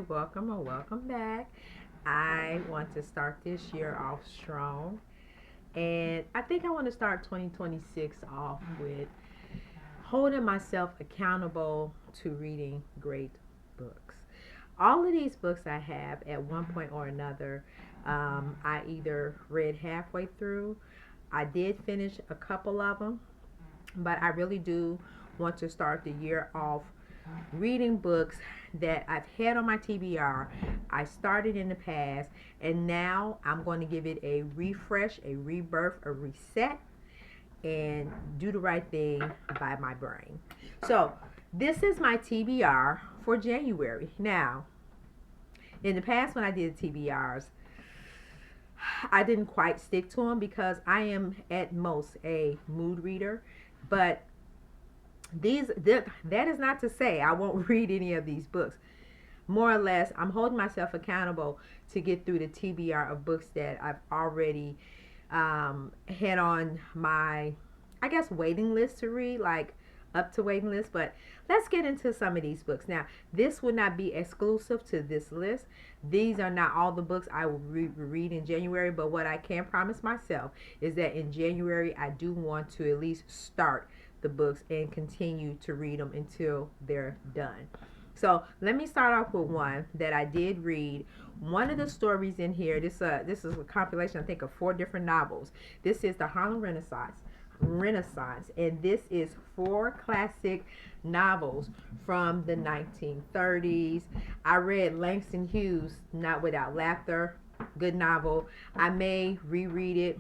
welcome or welcome back. I want to start this year off strong, and I think I want to start 2026 off with holding myself accountable to reading great books. All of these books I have at one point or another, I either read halfway through, I did finish a couple of them, but I really do want to start the year off reading books that I've had on my TBR. I started in the past, and now I'm going to give it a refresh, a rebirth, a reset, and do the right thing by my brain. So, this is my TBR for January. Now, in the past, when I did TBRs, I didn't quite stick to them because I am at most a mood reader, but that is not to say I won't read any of these books. More or less, I'm holding myself accountable to get through the TBR of books that I've already had on my, I guess, waiting list to read, like up to waiting list. But let's get into some of these books. Now, this would not be exclusive to this list. These are not all the books I will read in January, but what I can promise myself is that in January, I do want to at least start the books and continue to read them until they're done. So let me start off with one that I did read. One of the stories in here, this is a compilation, I think, of 4 different novels. This is the Harlem Renaissance, and this is 4 classic novels from the 1930s. I read Langston Hughes' Not Without Laughter, good novel. I may reread it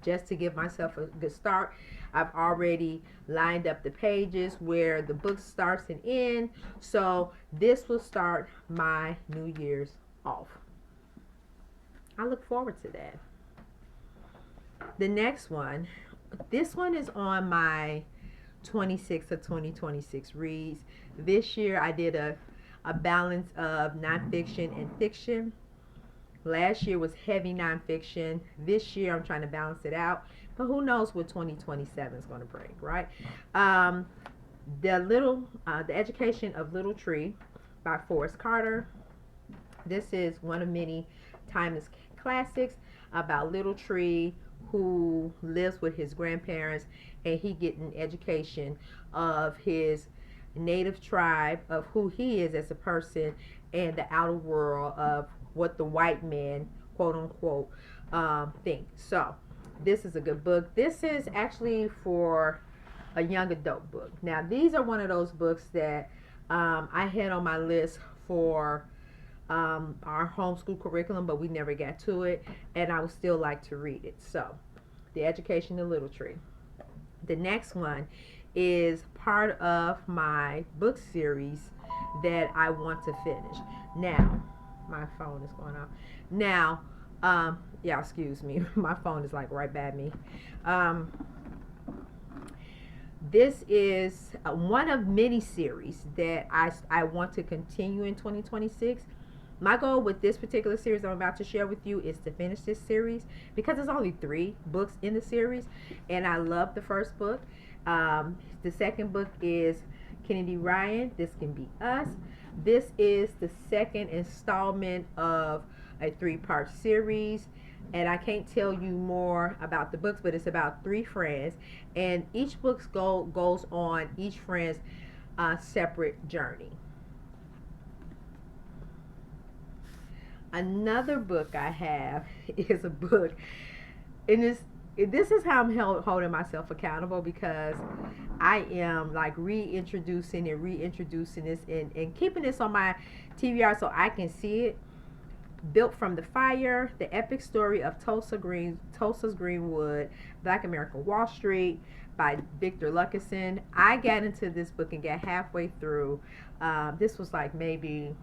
just to give myself a good start. I've already lined up the pages where the book starts and ends. So this will start my New Year's off. I look forward to that. The next one, this one is on my 26 of 2026 reads. This year I did a balance of nonfiction and fiction. Last year was heavy nonfiction. This year I'm trying to balance it out. But who knows what 2027 is going to bring, right? The Education of Little Tree by Forrest Carter. This is one of many timeless classics about Little Tree who lives with his grandparents, and he gets an education of his native tribe, of who he is as a person, and the outer world of what the white man, quote unquote, think. So this is a good book. This is actually for a young adult book. Now, these are one of those books that I had on my list for our homeschool curriculum, but we never got to it, and I would still like to read it. So, The Education of Little Tree. The next one is part of my book series that I want to finish. Now, my phone is going off. Now, yeah, excuse me. My phone is like right by me. Um, this is one of many series that I want to continue in 2026. My goal with this particular series I'm about to share with you is to finish this series because there's only 3 books in the series, and I love the first book. The second book is Kennedy Ryan, This Can Be Us. This is the second installment of a 3-part series, and I can't tell you more about the books, but it's about 3 friends, and each book goes on each friend's separate journey. Another book I have is a book, and this is how I'm holding myself accountable because I am like reintroducing this and keeping this on my TBR so I can see it. Built from the Fire, the epic story of Tulsa's Greenwood, Black American Wall Street by Victor Luckerson. I got into this book and got halfway through. This was like maybe,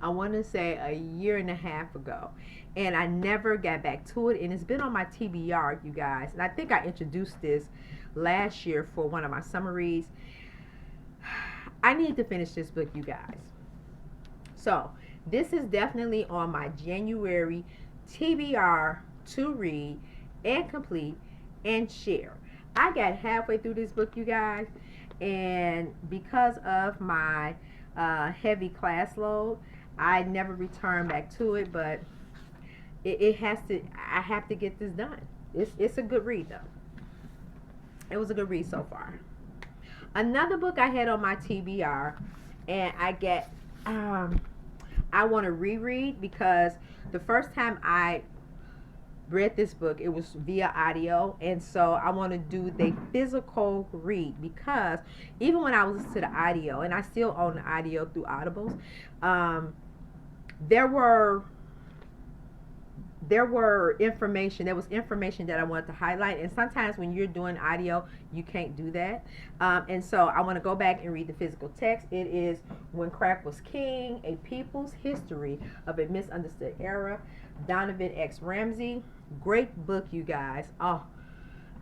I want to say, a year and a half ago, and I never got back to it, and it's been on my TBR, you guys, and I think I introduced this last year for one of my summer reads. I need to finish this book, you guys. So this is definitely on my January TBR to read and complete and share. I got halfway through this book, you guys, and because of my heavy class load. I never returned back to it, but it has to. I have to get this done. It's a good read though. It was a good read so far. Another book I had on my TBR, and I want to reread because the first time I read this book, it was via audio, and so I want to do the physical read because even when I was listening to the audio, and I still own the audio through Audibles, um, there were there was information that I wanted to highlight, and sometimes when you're doing audio you can't do that, and so I want to go back and read the physical text. It is When Crack Was King, A People's History of a Misunderstood Era, Donovan X. Ramsey. Great book, you guys. Oh,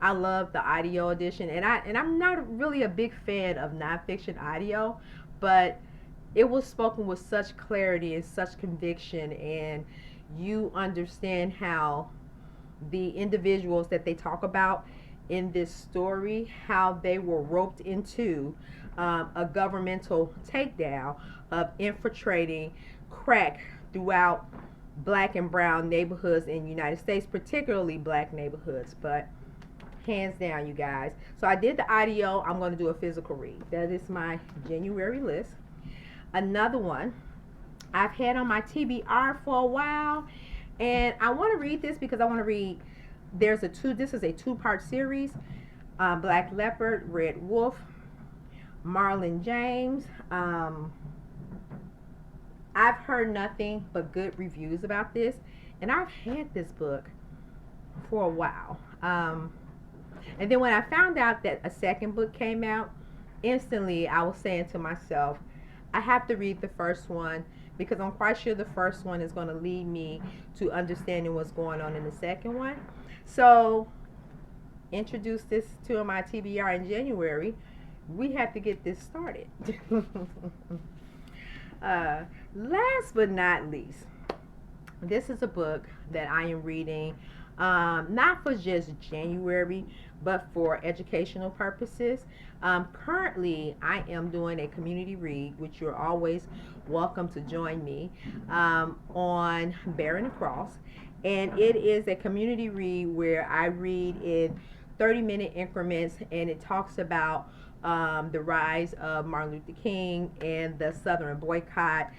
I love the audio edition, and I'm not really a big fan of nonfiction audio, but it was spoken with such clarity and such conviction, and you understand how the individuals that they talk about in this story, how they were roped into a governmental takedown of infiltrating crack throughout black and brown neighborhoods in the United States, particularly black neighborhoods. But hands down, you guys. So I did the audio. I'm going to do a physical read. That is my January list. Another one I've had on my TBR for a while, and I want to read this because I want to read. This is a two-part series. Black Leopard, Red Wolf, Marlon James. I've heard nothing but good reviews about this, and I've had this book for a while. And then when I found out that a second book came out, instantly I was saying to myself, I have to read the first one because I'm quite sure the first one is going to lead me to understanding what's going on in the second one. So, introduce this to my TBR in January. We have to get this started. Last but not least, this is a book that I am reading, not for just January, but for educational purposes. Currently, I am doing a community read, which you're always welcome to join me, on Bearing the Cross. And it is a community read where I read in 30-minute increments, and it talks about the rise of Martin Luther King and the Southern boycott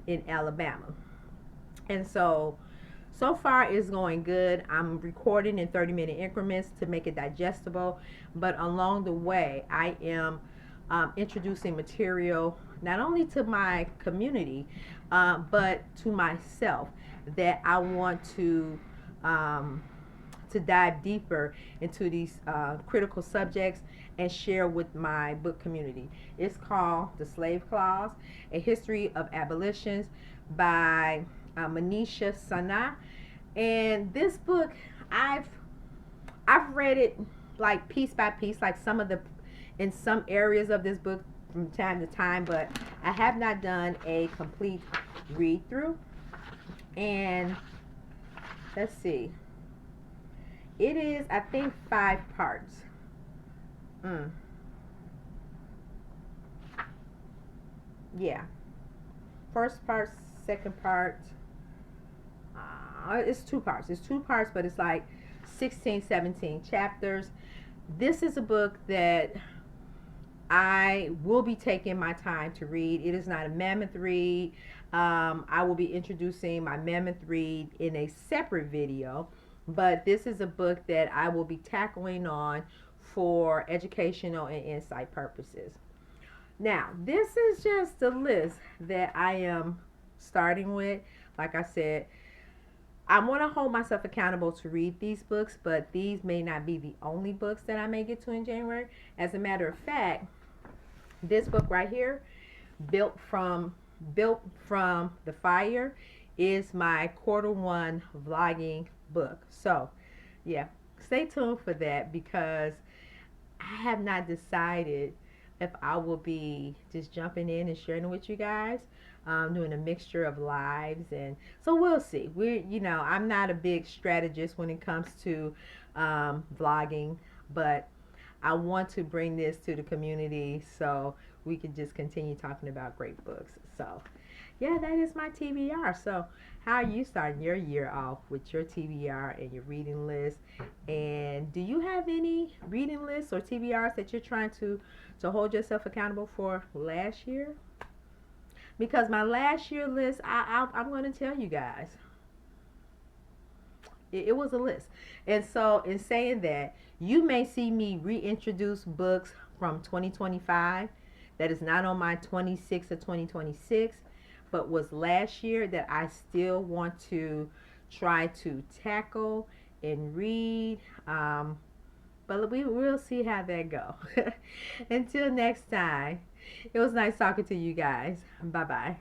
in Alabama. And so far it's going good. I'm recording in 30-minute increments to make it digestible, but along the way I am introducing material not only to my community, but to myself, that I want to dive deeper into these critical subjects and share with my book community. It's called The Slave Clause, A History of Abolitions by Manisha Sana. And this book, I've read it like piece by piece, like in some areas of this book from time to time, but I have not done a complete read through. And let's see. It is, I think, 5 parts. Yeah. First part, second part. It's 2 parts. It's 2 parts, but it's like 16, 17 chapters. This is a book that I will be taking my time to read. It is not a mammoth read. I will be introducing my mammoth read in a separate video, but this is a book that I will be tackling on for educational and insight purposes. Now, this is just a list that I am starting with. Like I said, I want to hold myself accountable to read these books, but these may not be the only books that I may get to in January. As a matter of fact, this book right here, Built from the Fire, is my Q1 vlogging book. So, yeah, stay tuned for that because I have not decided if I will be just jumping in and sharing it with you guys, doing a mixture of lives, and so we'll see. I'm not a big strategist when it comes to vlogging, but I want to bring this to the community, so we could just continue talking about great books. So, yeah, that is my TBR. So, how are you starting your year off with your TBR and your reading list? And do you have any reading lists or TBRs that you're trying to hold yourself accountable for last year? Because my last year list, I'm going to tell you guys, it was a list. And so, in saying that, you may see me reintroduce books from 2025 that is not on my 26 or 2026, but was last year that I still want to try to tackle and read. But we'll see how that go. Until next time, it was nice talking to you guys. Bye bye.